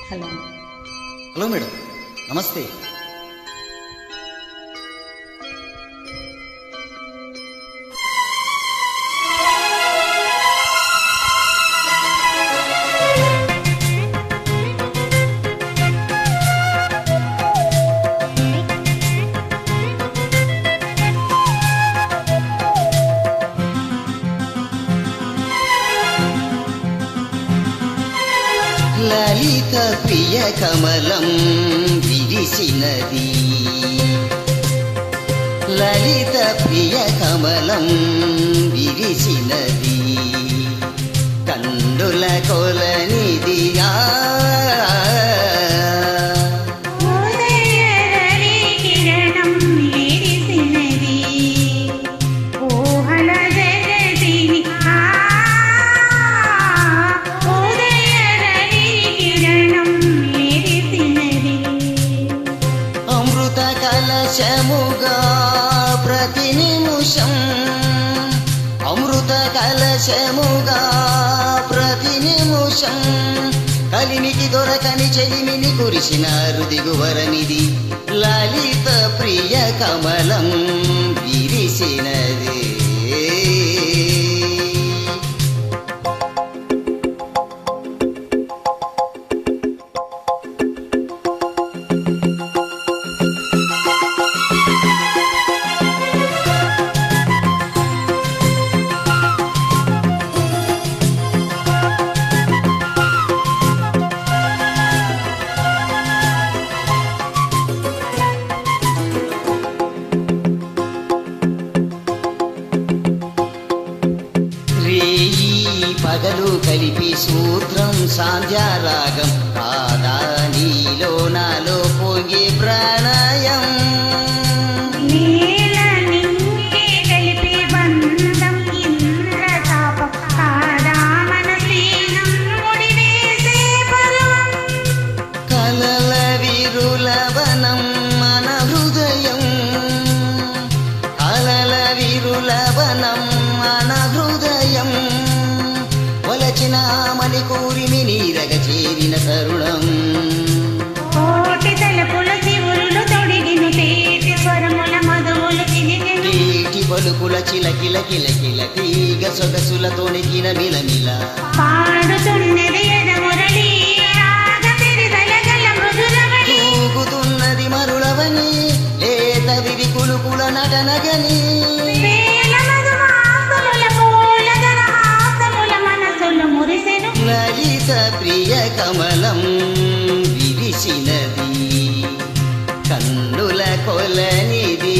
Hello hello madam, నమస్తే. లలిత ప్రియ కమలం విరిసినది, లలిత ప్రియ కమలం విరిసినది, కందుల కొలనిది కలశముగా ప్రతి నిమిషం, అమృత కలశముగా ప్రతి నిమిషం, కలిమికి దొరకని చెలిమిని కురిసినారు దిగువరమిది, లలిత ప్రియ కమలం విరిసినది. పగలు కలిపి సూత్రం సాంధ్యారాగం కాదా నీలో నాలో పొంగి ప్రణయం, కలిపి బంధం ఇంద్రతాపం కాదా మన శ్రీనం ముడివేసే పర్వం, కలల విరులవనం మన హృదయం, కలల విరులవనం మన హృదయం, వలచిన మలి కూరిమి నీరగ చేరిన తరుణం, కోటి తలపుల శివులు తొడిగిను తేటి స్వరముల మధువులు తిరిగెను, తేటి పలుకుల చిలకిల కిలకిల తీగ సొగసుల తొణికిన మిలమిల, పాడుతున్నది ఎదమురళి రాగ తిరిదలగల మృదులవని, తూగుతున్నది మరులవని లేత విరి కులుకుల నటనగని, లలిత ప్రియ కమలం విరిసినది, కన్నుల కొలనిది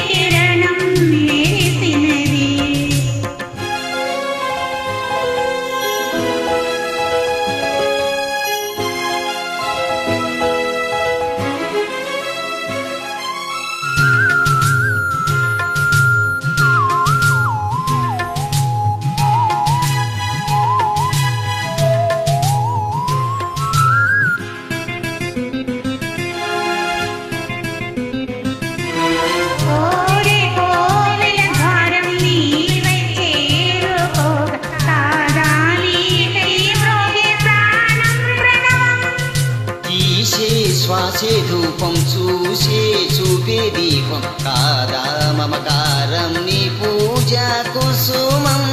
కిరణం విరిసినది. శ్వాసే ధూపం చూసే చూపే దీపం కాదా మమకారం నీ పూజ కుసుమం,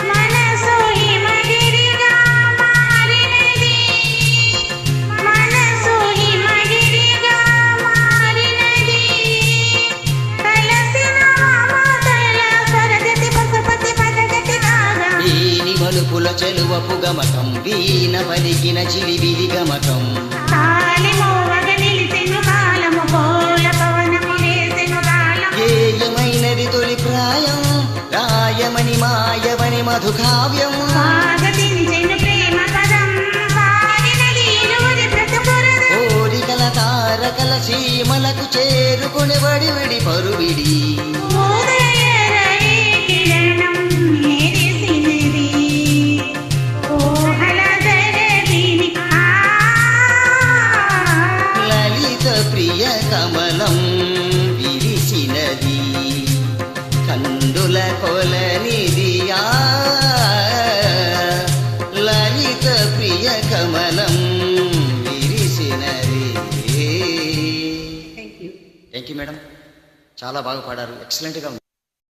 మనసు హిమగిరిగా మారినది, మనసు హిమగిరిగా మారినది, కలసిన మమతల స్వరగతి పశుపతి పదగతి కాగా, దీని మలుపుల చెలువపు గమకం వీణ పలికిన చిలిబిలి గమకం, కాలిమోవగ నిలిసెను కాలము పోల పవనము వేసెను కాలం, గేయమైనది తొలి ప్రాయం రాయమని మాయవని మధుకావ్యం, స్వాగతించెను ప్రేమ పదం సాగినది ఇరువురి బ్రతుకురథం, కోరికల తారకల సీమలకు చేరుకుని వడి విడి పరువిడి, ప్రియ కమలం విరిసినది, కందుల కొలనిది థ్యాంక్ యూ మేడం, చాలా బాగా పాడారు, ఎక్సలెంట్గా ఉంది.